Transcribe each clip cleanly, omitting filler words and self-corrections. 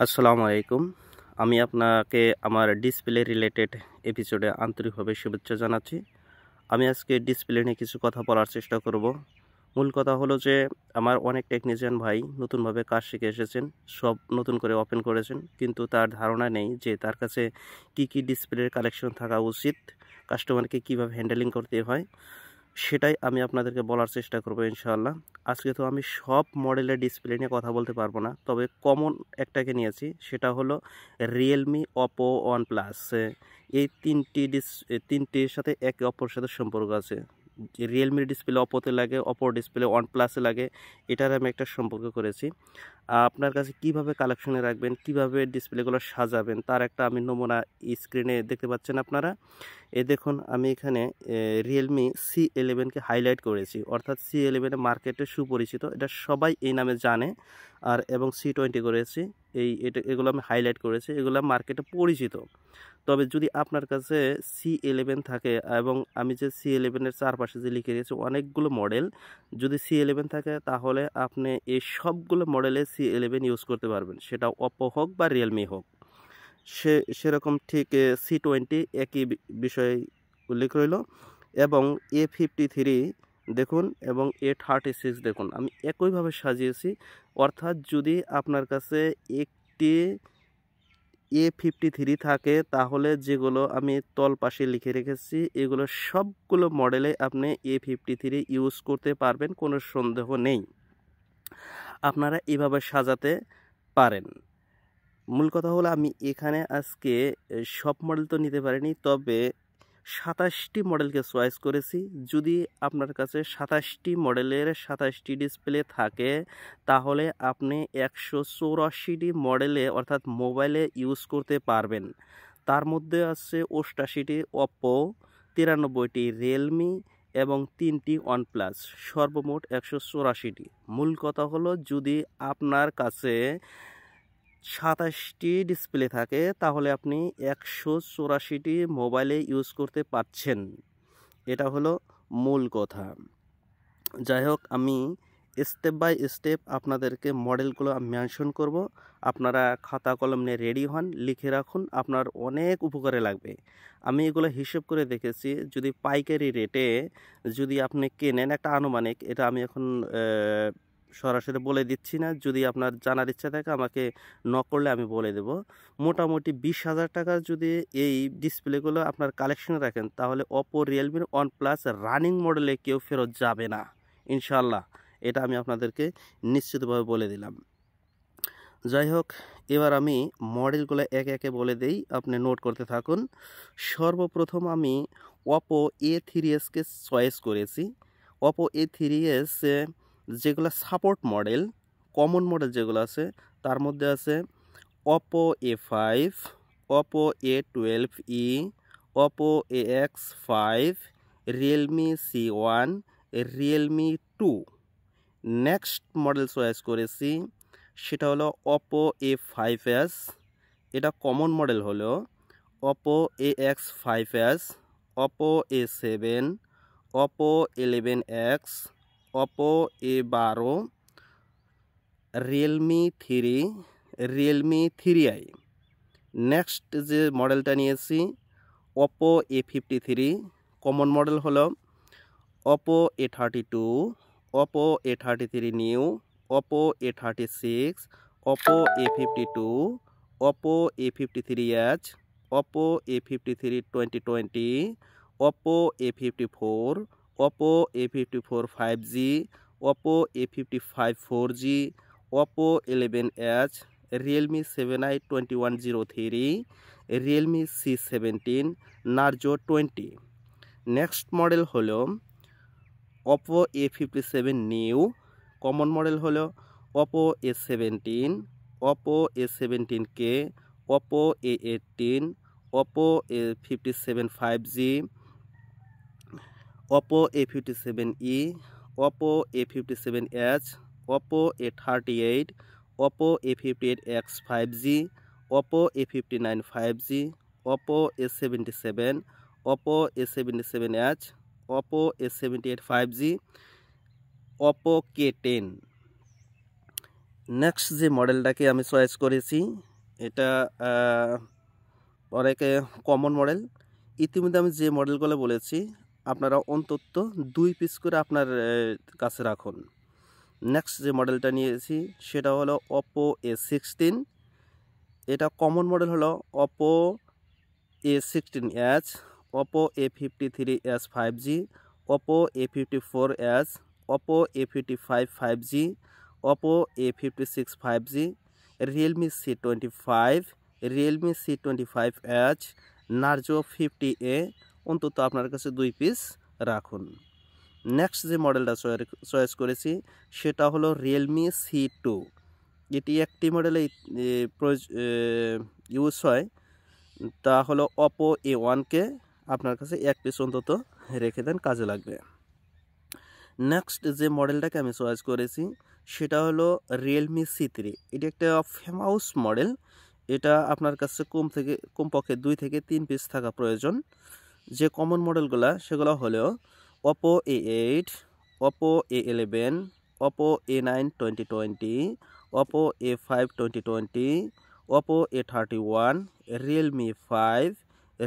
আসসালামু আলাইকুম। আমি আপনাকে আমার ডিসপ্লে রিলেটেড এপিসোডে আন্তরিকভাবে শুভেচ্ছা জানাচ্ছি। আমি আজকে ডিসপ্লে নিয়ে কিছু কথা বলার চেষ্টা করব। মূল কথা হলো যে আমার অনেক টেকনিশিয়ান ভাই নতুনভাবে কাজ শিখে এসেছেন, সব নতুন করে ওপেন করেছেন, কিন্তু তার ধারণা নেই যে তার কাছে কি ডিসপ্লের কালেকশন থাকা উচিত, কাস্টমারকে কিভাবে হ্যান্ডেলিং করতে হয়, সেটাই আমি আপনাদেরকে বলার চেষ্টা করব ইনশাআল্লাহ। আজকে তো আমি সব মডেলের ডিসপ্লে নিয়ে কথা বলতে পারবো না, তবে কমন একটাকে নিয়েছি, সেটা হলো রিয়েলমি, অপো, ওয়ানপ্লাস। এই তিনটির সাথে একে অপরের সাথে সম্পর্ক আছে। রিয়েলমির ডিসপ্লে অপোতে লাগে, অপোর ডিসপ্লে ওয়ানপ্লাসে লাগে, এটার আমি একটা সম্পর্ক করেছি। আপনার কাছে কিভাবে কালেকশনে রাখবেন, কিভাবে ডিসপ্লেগুলো সাজাবেন, তার একটা আমি নমুনা স্ক্রিনে দেখতে পাচ্ছেন আপনারা। দেখুন, আমি এখানে রিয়েলমি C11কে হাইলাইট করেছি, অর্থাৎ C11 মার্কেটে সুপরিচিত, এটা সবাই এই নামে জানে। আর এবং C20 করেছি, এগুলো আমি হাইলাইট করেছি, এগুলো মার্কেটে পরিচিত। তবে যদি আপনার কাছে C11 থাকে, এবং আমি যে C11-এর চারপাশে যে লিখে রেখেছি অনেকগুলো মডেল, যদি C11 থাকে তাহলে আপনি এই সবগুলো মডেলে C11 ইউজ করতে পারবেন, সেটা অপো হোক বা রিয়েলমি হোক। সেরকম ঠিক C20 একই বিষয়ে উল্লেখ রইল। এবং A53 দেখুন, এবং A36 দেখুন, আমি একইভাবে সাজিয়েছি। অর্থাৎ যদি আপনার কাছে একটি A53 থাকে, তাহলে যেগুলো আমি তলপাশে লিখে রেখেছি এগুলো সবগুলো মডেলে আপনি A53 ইউজ করতে পারবেন, কোনো সন্দেহ নেই। আপনারা এভাবে সাজাতে পারেন। মূল কথা হলো আমি এখানে আজকে সব মডেল তো নিতে পারিনি, তবে 27টি মডেলকে চয়েস করেছি। যদি আপনার কাছে 27টি মডেলের 27টি ডিসপ্লে থাকে, তাহলে আপনি 184টি মডেলে অর্থাৎ মোবাইলে ইউজ করতে পারবেন। তার মধ্যে আছে 88টি অপো, 93টি রিয়েলমি এবং 3টি ওয়ানপ্লাস, সর্বমোট 184টি। মূল কথা হলো যদি আপনার কাছে 27টি ডিসপ্লে থাকে, তাহলে আপনি 184টি মোবাইলে ইউজ করতে পারছেন। এটা হলো মূল কথা। যাই হোক, আমি স্টেপ বাই স্টেপ আপনাদেরকে মডেলগুলো মেনশন করব। আপনারা খাতা কলম নিয়ে রেডি হন, লিখে রাখুন, আপনার অনেক উপকারে লাগবে। আমি এগুলো হিসেব করে দেখেছি, যদি পাইকারি রেটে যদি আপনি কেনেন, একটা আনুমানিক, এটা আমি এখন সরাসরি বলে দিচ্ছি না, যদি আপনার জানার ইচ্ছা থাকে আমাকে নক করলে আমি বলে দেব। মোটামুটি 20,000 টাকার যদি এই ডিসপ্লেগুলো আপনার কালেকশনে রাখেন, তাহলে অপো, রিয়েলমির, ওয়ানপ্লাস রানিং মডেলে কেউ ফেরত যাবে না ইনশাল্লাহ। এটা আমি আপনাদেরকে নিশ্চিতভাবে বলে দিলাম। যাই হোক, এবার আমি মডেলগুলো একে একে বলে দেই, আপনি নোট করতে থাকুন। সর্বপ্রথম আমি অপো A3sকে চয়েস করেছি। অপো A3s যেগুলো সাপোর্ট মডেল, কমন মডেল যেগুলো আছে, তার মধ্যে আছে Oppo A5, Oppo A12e, Oppo AX5, Realme C1, Realme 2। Next model choice করেছি, সেটা হলো অপো A5s, এটা কমন মডেল হলো Oppo AX5s, Oppo A7, Oppo A11x, Oppo A12, Realme 3, Realme 3i। Next যে মডেলটা নিয়েছি অপো A53, কমন মডেল হলো Oppo A32, Oppo A33 new, Oppo A36, Oppo A52, Oppo A53h, Oppo A53 2020, Oppo A54, Oppo A54 5G, Oppo A55 4G, Oppo 11h, Realme 7i 2103, Realme C17, Narzo 20। Next model হলো Oppo A57 new, common model হলো Oppo A17, Oppo A17k, Oppo A18, Oppo A57 5G, Oppo A57e, Oppo A57h, Oppo A38, Oppo A58x 5G, Oppo A59 5G, Oppo A77, Oppo A77h, Oppo A78 5G, Oppo K10। Next যে মডেলটাকে আমি choice করেছি এটা অনেকে common model. ইতিমধ্যে আমি যে মডেলগুলো বলেছি আপনারা অন্তত 2 পিস করে আপনার কাছে রাখুন। নেক্সট যে মডেলটা নিয়েছি সেটা হলো Oppo A16। এটা কমন মডেল হলো Oppo A16s, Oppo A53s 5G, Oppo A54s, Oppo A55 5G, Oppo A56 5G, Realme C25, Realme C25H, Narzo 50A অন্তত আপনার কাছে 2 পিস রাখুন। নেক্সট যে মডেলটা চয়েস করেছি সেটা হলো Realme C2। এটি একটি মডেলে ইউজ হয়, তা হলো Oppo A1কে আপনার কাছে 1 পিস অন্তত রেখে দেন, কাজে লাগবে। নেক্সট যে মডেলটাকে আমি চয়েস করেছি সেটা হলো Realme C3। এটি একটা ফেমাস মডেল। এটা আপনার কাছে কমপক্ষে 2 থেকে 3 পিস থাকা প্রয়োজন। যে কমন মডেলগুলো সেগুলো হলো Oppo A8, Oppo A11, Oppo A9 2020, Oppo A5 2020, Oppo A31, Realme 5,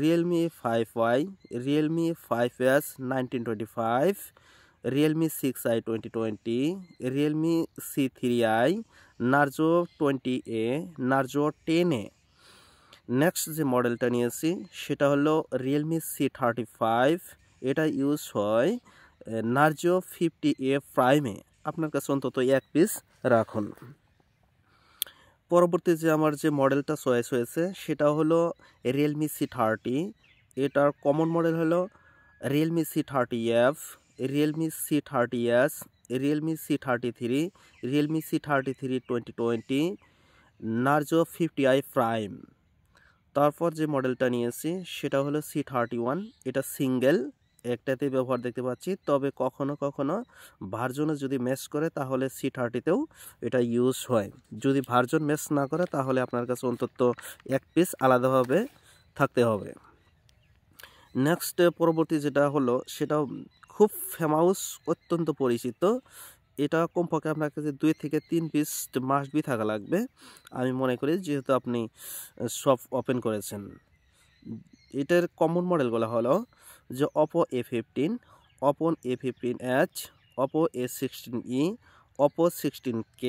Realme 5Y, Realme 5S 1925, Realme 6i 2020, Realme C3i, Narzo 20A, Narzo 10A। Next যে মডেলটা নিয়েছি সেটা হলো Realme C35। এটা ইউজ হয় Narzo 50A প্রাইমে। আপনার কাছে অন্তত 1 পিস রাখুন। পরবর্তী যে আমার যে মডেলটা চয়েস হয়েছে সেটা হলো Realme C30। এটার কমন মডেল হলো Realme C30F, Realme C30s, Realme C33, Realme C33 2020, Narzo 50i prime. তারপর যে মডেলটা নিয়েছি সেটা হলো C31। এটা সিঙ্গেল একটাতে ব্যবহার দেখতে পাচ্ছি, তবে কখনো কখনো ভার্জনে যদি ম্যাচ করে তাহলে C30তেও এটা ইউজ হয়। যদি ভার্জন ম্যাচ না করে তাহলে আপনার কাছে অন্তত 1 পিস আলাদাভাবে থাকতে হবে। নেক্সট পরবর্তী যেটা হলো সেটা খুব ফেমাস, অত্যন্ত পরিচিত। এটা কমপক্ষে আপনার কাছে 2 থেকে 3 পিস মাস্ট বি থাকা লাগবে আমি মনে করি, যেহেতু আপনি শপ ওপেন করেছেন। এটার কমন মডেলগুলো হলো যে Oppo A15, Oppo A15h, Oppo A16e, Oppo 16K,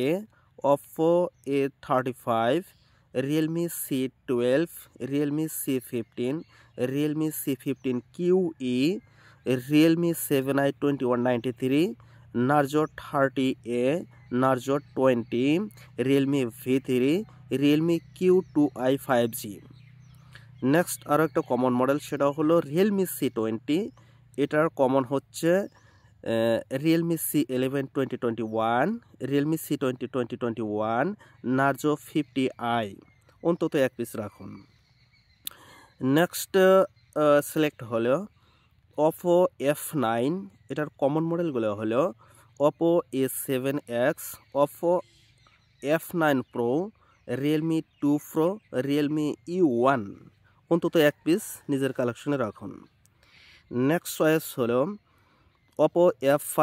Oppo A35, Realme C12, Realme C15, Realme C15QE, Realme 7i 2193, Narzo 30A, Narzo 20, Realme V3, Realme Q2i 5G। Next আরও একটা কমন মডেল সেটা হলো Realme C20। এটার common হচ্ছে Realme C11 2021, Realme C20 2021, Narzo 50i অন্তত 1 piece রাখুন। Next select হলো Oppo F9। এটার কমন মডেলগুলো হলো Oppo A7X, Oppo F9 Pro, Realme 2 Pro, Realme U1 অন্তত 1 পিস নিজের কালেকশনে রাখুন। নেক্সট চয়েস হলো Oppo F5।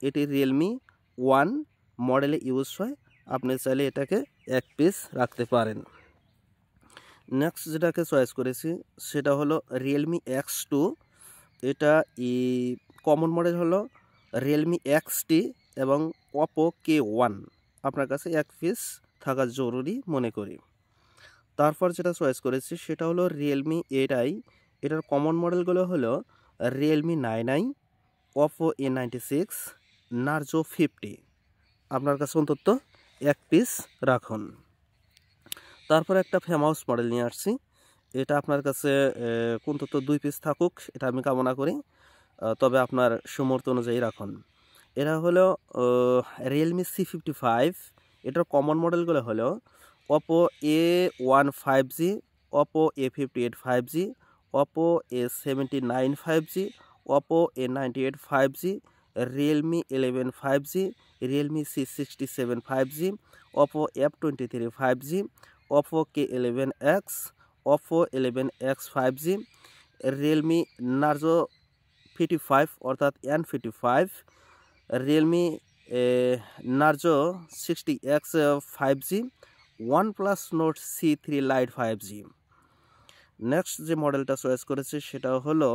এটি Realme 1 মডেলে ইউজ হয়, আপনি চাইলে এটাকে 1 পিস রাখতে পারেন। নেক্সট যেটাকে চয়েস করেছি সেটা হলো Realme X2। এটা কমন মডেল হলো Realme XT এবং Oppo K1। আপনার কাছে 1 পিস থাকা জরুরি মনে করি। তারপর যেটা চয়েস করেছি সেটা হলো Realme 8i। এটার কমন মডেলগুলো হলো Realme 9i, Oppo A96, Narzo 50। আপনার কাছে অন্তত 1 পিস রাখুন। তারপর একটা ফেমাস মডেল নিয়ে আসছি। এটা আপনার কাছে অন্তত 2 পিস থাকুক এটা আমি কামনা করি, তবে আপনার সামর্থ্য অনুযায়ী রাখুন। এরা হলো Realme C55। এটার কমন মডেলগুলো হলো Oppo A1 5G, Oppo A58 5G, Oppo A79 5G, Oppo A98 5G, Realme 11 5G, Realme C67 5G, Oppo F23 5G, Oppo K11X, Oppo 11X 5G, Realme Narzo 55 অর্থাৎ N55, Realme Narzo 60X 5G, OnePlus Nord C3 Lite 5G। Next যে মডেলটা choice করেছে সেটা হলো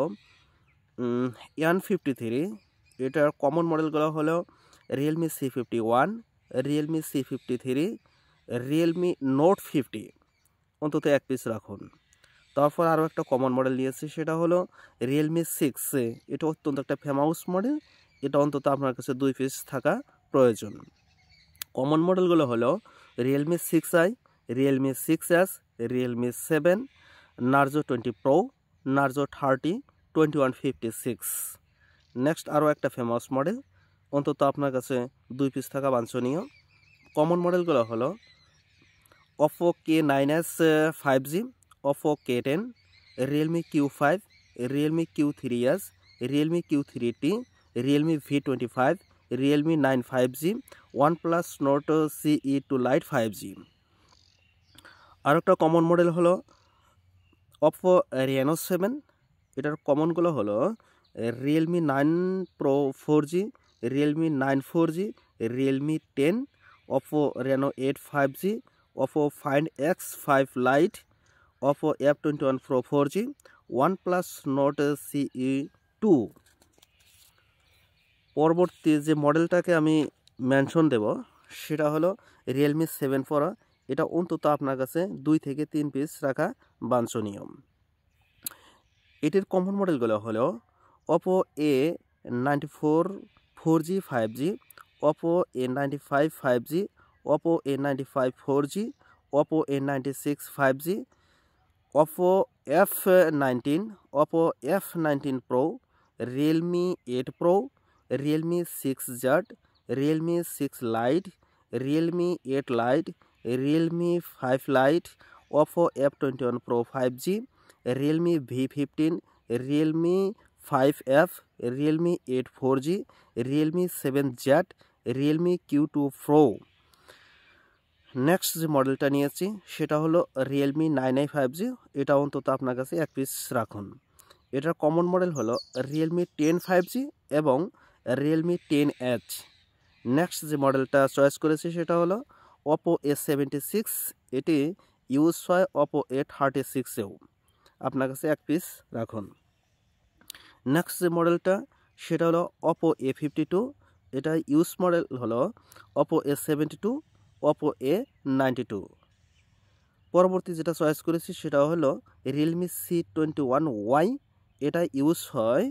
N53। এটার common মডেলগুলো হলো Realme C51, Realme C53, Realme Note 50, অন্তত এক পিস রাখুন। তারপর আরও একটা কমন মডেল নিয়েছি, সেটা হলো Realme 6। এটা অত্যন্ত একটা ফেমাস মডেল, এটা অন্তত আপনার কাছে 2 পিস থাকা প্রয়োজন। কমন মডেলগুলো হলো Realme 6i, Realme 6s, Realme 7, Narzo 20 Pro, Narzo 30, 2156। Next আরও একটা ফেমাস মডেল, অন্তত আপনার কাছে 2 পিস থাকা বাঞ্ছনীয়। কমন মডেলগুলো হলো Oppo K9s 5G, Oppo K10, Realme Q5, Realme Q3s, Realme Q3T, Realme V25, Realme 9 5G, OnePlus Nord CE2 Lite 5G। আর একটা কমন মডেল হলো Oppo Reno 7। এটার কমনগুলো হলো Realme 9 Pro 4G, Realme 9 4G, Realme 10, Oppo Reno 8 5G, Oppo Find X5 Lite, Oppo F21 Pro 4G, OnePlus Nord CE2। পরবর্তী যে মডেলটাকে আমি mention দেব সেটা হলো Realme 7 Pro। এটা অন্তত আপনার কাছে 2 থেকে 3 পিস রাখা বাঞ্ছনীয়। এটির কমন মডেলগুলো হলো Oppo A94 4G 5G, Oppo A95 5G, Oppo A95 4G, Oppo A96 5G, Oppo F19, Oppo F19 Pro, Realme 8 Pro, Realme 6Z, Realme 6 Lite, Realme 8 Lite, Realme 5 Lite, Oppo F21 Pro 5G, Realme V15, Realme 5F, Realme 8 4G, Realme 7Z, Realme Q2 Pro। Next যে মডেলটা নিয়েছি সেটা হলো Realme 9i 5G। এটা অন্তত আপনার কাছে এক পিস রাখুন। এটার কমন মডেল হলো Realme 10 5G এবং Realme 10H। নেক্সট যে মডেলটা চয়েস করেছি সেটা হলো Oppo A76। এটি ইউজ হয় Oppo A36এও। আপনার কাছে এক পিস রাখুন। নেক্সট যে মডেলটা সেটা হলো Oppo A52। এটা ইউজ মডেল হলো Oppo A72, Oppo A92। পরবর্তী যেটা চয়েস করেছি সেটা হলো Realme C21Y। এটা ইউজ হয়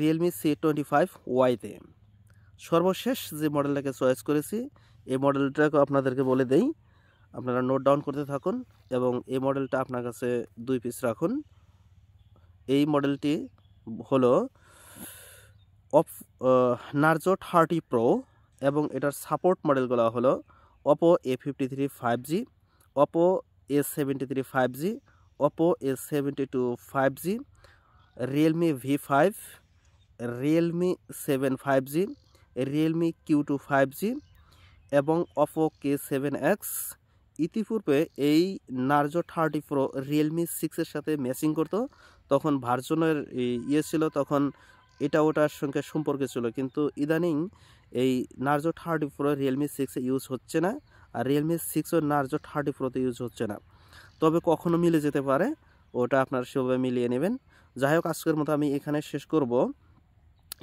Realme C25Y-তে। সর্বশেষ যে মডেলটাকে চয়েস করেছি এই মডেলটাকে আপনাদেরকে বলে দেই, আপনারা নোট ডাউন করতে থাকুন এবং এই মডেলটা আপনার কাছে 2 পিস রাখুন। এই মডেলটি হলো Narzo 30 Pro এবং এটার সাপোর্ট মডেলগুলো হলো Oppo A53 5G, Oppo A73 5G, Oppo A72 5G, Realme V5, Realme 7 5G, Realme Q2 5G এবং Oppo K7X। ইতিপূর্বে এই Narzo 30 Pro Realme 6-এর সাথে ম্যাচিং করতো, তখন ভার্জনের ছিল, তখন এটা ওটার সঙ্গে সম্পর্কে ছিল, কিন্তু ইদানিং এই Narzo 30 Pro Realme 6-এ ইউজ হচ্ছে না, আর Realme 6 ও Narzo 30 Pro-তে ইউজ হচ্ছে না। তবে কখনো মিলে যেতে পারে, ওটা আপনারা সেভাবে মিলিয়ে নেবেন। যাই হোক, আজকের মতো আমি এখানে শেষ করব।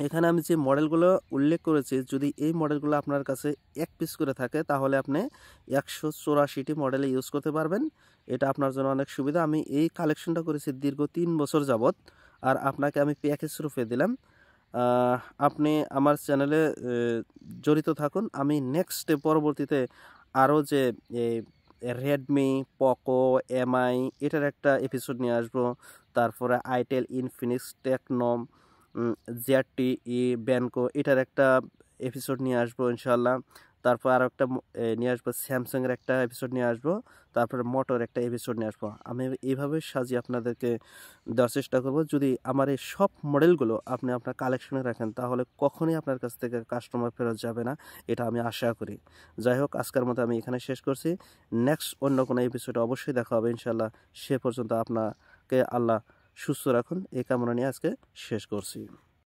এখানে আমি যে মডেলগুলো উল্লেখ করেছি, যদি এই মডেলগুলো আপনার কাছে এক পিস করে থাকে তাহলে আপনি 184টি মডেলে ইউজ করতে পারবেন। এটা আপনার জন্য অনেক সুবিধা। আমি এই কালেকশনটা করেছি দীর্ঘ 3 বছর যাবত, আর আপনাকে আমি প্যাকেজ রূপে দিলাম। আপনি আমার চ্যানেলে জড়িত থাকুন। আমি পরবর্তীতে আরও যে রেডমি, পোকো, এমআই এটার একটা এপিসোড নিয়ে আসবো, তারপরে আইটেল, ইনফিনিক্স, টেকনো, ZTE, ব্যানকো এটার একটা এপিসোড নিয়ে আসবো ইনশাল্লাহ। তারপর আরও একটা নিয়ে আসবো, স্যামসাংয়ের একটা এপিসোড নিয়ে আসবো, তারপরে মোটোর একটা এপিসোড নিয়ে আসবো। আমি এইভাবে সাজিয়ে আপনাদেরকে দেওয়ার চেষ্টা করব। যদি আমার এই সব মডেলগুলো আপনি আপনার কালেকশনে রাখেন তাহলে কখনোই আপনার কাছ থেকে কাস্টমার ফেরত যাবে না, এটা আমি আশা করি। যাই হোক, আজকের মতো আমি এখানে শেষ করছি। নেক্সট অন্য কোনো এপিসোডে অবশ্যই দেখা হবে ইনশাল্লাহ। সে পর্যন্ত আপনাকে আল্লাহ সুস্থ রাখুন, এই কামনা নিয়ে আজকে শেষ করছি।